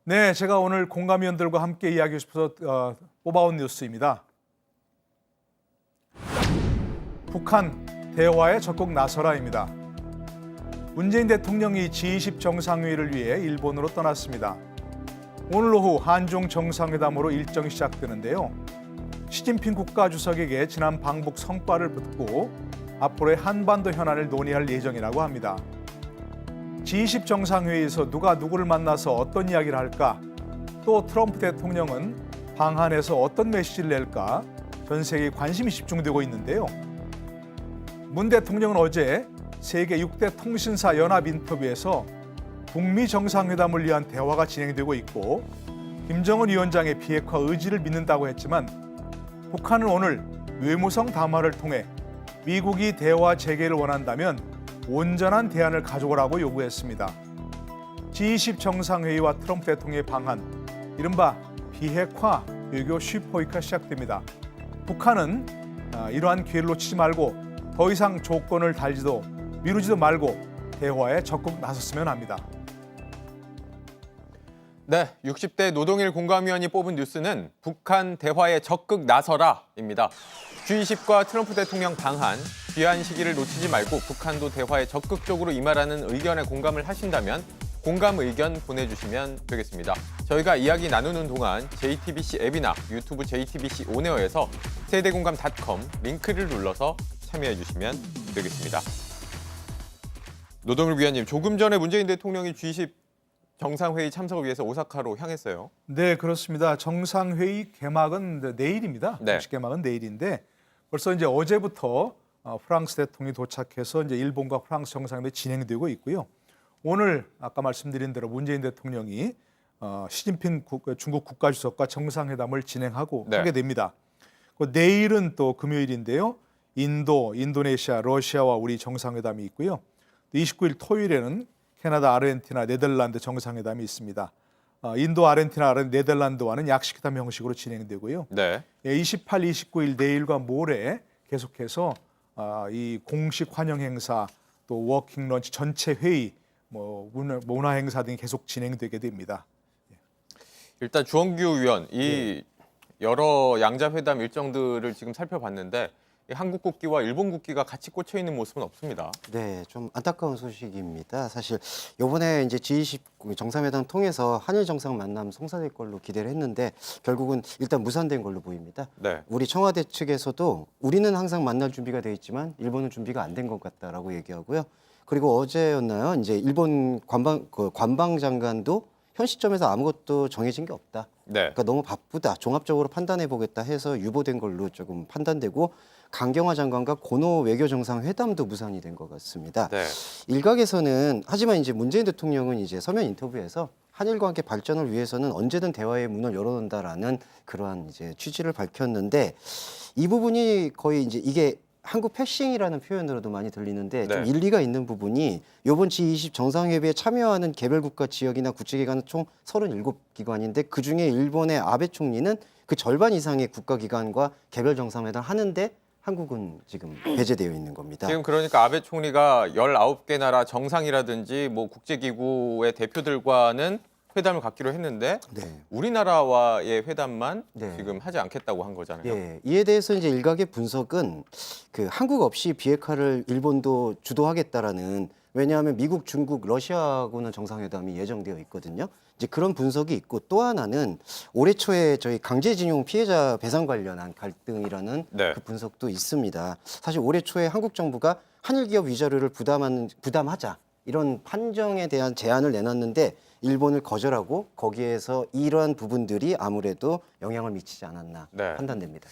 네, 제가 오늘 공감위원들과 함께 이야기하고 싶어서 뽑아온 뉴스입니다. 북한 대화에 적극 나서라입니다. 문재인 대통령이 G20 정상회의를 위해 일본으로 떠났습니다. 오늘 오후 한중 정상회담으로 일정이 시작되는데요. 시진핑 국가주석에게 지난 방북 성과를 듣고 앞으로의 한반도 현안을 논의할 예정이라고 합니다. G20 정상회의에서 누가 누구를 만나서 어떤 이야기를 할까? 또 트럼프 대통령은 방한에서 어떤 메시지를 낼까? 전 세계에 관심이 집중되고 있는데요. 문 대통령은 어제 세계 6대 통신사 연합 인터뷰에서 북미 정상회담을 위한 대화가 진행되고 있고 김정은 위원장의 비핵화 의지를 믿는다고 했지만 북한은 오늘 외무성 담화를 통해 미국이 대화 재개를 원한다면 온전한 대안을 가져오라고 요구했습니다. G20 정상회의와 트럼프 대통령의 방한, 이른바 비핵화 외교 슈퍼위크가 시작됩니다. 북한은 이러한 기회를 놓치지 말고 더 이상 조건을 달지도 미루지도 말고 대화에 적극 나섰으면 합니다. 네, 60대 노동일 공감위원이 뽑은 뉴스는 북한 대화에 적극 나서라입니다. G20과 트럼프 대통령 방한, 귀한 시기를 놓치지 말고 북한도 대화에 적극적으로 임하라는 의견에 공감을 하신다면 공감 의견 보내주시면 되겠습니다. 저희가 이야기 나누는 동안 JTBC 앱이나 유튜브 JTBC 온에어에서 세대공감.com 링크를 눌러서 참여해 주시면 되겠습니다. 노동일 위원님, 조금 전에 문재인 대통령이 G20 정상회의 참석을 위해서 오사카로 향했어요. 네, 그렇습니다. 정상회의 개막은 내일입니다. 네. 정식 개막은 내일인데 벌써 이제 어제부터 프랑스 대통령이 도착해서 이제 일본과 프랑스 정상회담이 진행되고 있고요. 오늘 아까 말씀드린 대로 문재인 대통령이 시진핑 중국 국가주석과 정상회담을 진행하고 네. 하게 됩니다. 내일은 또 금요일인데요. 인도, 인도네시아, 러시아와 우리 정상회담이 있고요. 29일 토요일에는 캐나다, 아르헨티나, 네덜란드 정상회담이 있습니다. 인도, 아르헨티나, 네덜란드와는 약식회담 형식으로 진행되고요. 네. 28, 29일 내일과 모레 계속해서 이 공식 환영 행사, 또 워킹 런치 전체 회의, 문화 행사 등이 계속 진행되게 됩니다. 일단 주원규 의원, 여러 양자회담 일정들을 지금 살펴봤는데 한국 국기와 일본 국기가 같이 꽂혀 있는 모습은 없습니다. 네, 좀 안타까운 소식입니다. 사실 이번에 이제 G20 정상회담 통해서 한일 정상 만남 성사될 걸로 기대를 했는데 결국은 일단 무산된 걸로 보입니다. 네. 우리 청와대 측에서도 우리는 항상 만날 준비가 돼 있지만 일본은 준비가 안 된 것 같다라고 얘기하고요. 그리고 어제였나요? 이제 일본 관방 장관도 현 시점에서 아무것도 정해진 게 없다. 네. 그러니까 너무 바쁘다. 종합적으로 판단해 보겠다 해서 유보된 걸로 조금 판단되고 강경화 장관과 고노 외교정상회담도 무산이 된 것 같습니다. 네. 일각에서는 하지만 이제 문재인 대통령은 이제 서면 인터뷰에서 한일 관계 발전을 위해서는 언제든 대화의 문을 열어놓는다라는 그러한 이제 취지를 밝혔는데 이 부분이 거의 이제 이게 한국 패싱이라는 표현으로도 많이 들리는데 좀 네. 일리가 있는 부분이 이번 G20 정상회의에 참여하는 개별국가 지역이나 구체기관은 총 37기관인데 그중에 일본의 아베 총리는 그 절반 이상의 국가기관과 개별 정상회담 하는데 한국은 지금 배제되어 있는 겁니다. 지금 그러니까 아베 총리가 19개 나라 정상이라든지 뭐 국제기구의 대표들과는 회담을 갖기로 했는데 네. 우리나라와의 회담만 네. 지금 하지 않겠다고 한 거잖아요. 예, 이에 대해서 이제 일각의 분석은 그 한국 없이 비핵화를 일본도 주도하겠다라는 왜냐하면 미국, 중국, 러시아하고는 정상회담이 예정되어 있거든요. 이제 그런 분석이 있고 또 하나는 올해 초에 저희 강제징용 피해자 배상 관련한 갈등이라는 네. 그 분석도 있습니다. 사실 올해 초에 한국 정부가 한일 기업 위자료를 부담하자 이런 판정에 대한 제안을 내놨는데 일본을 거절하고 거기에서 이러한 부분들이 아무래도 영향을 미치지 않았나 네. 판단됩니다.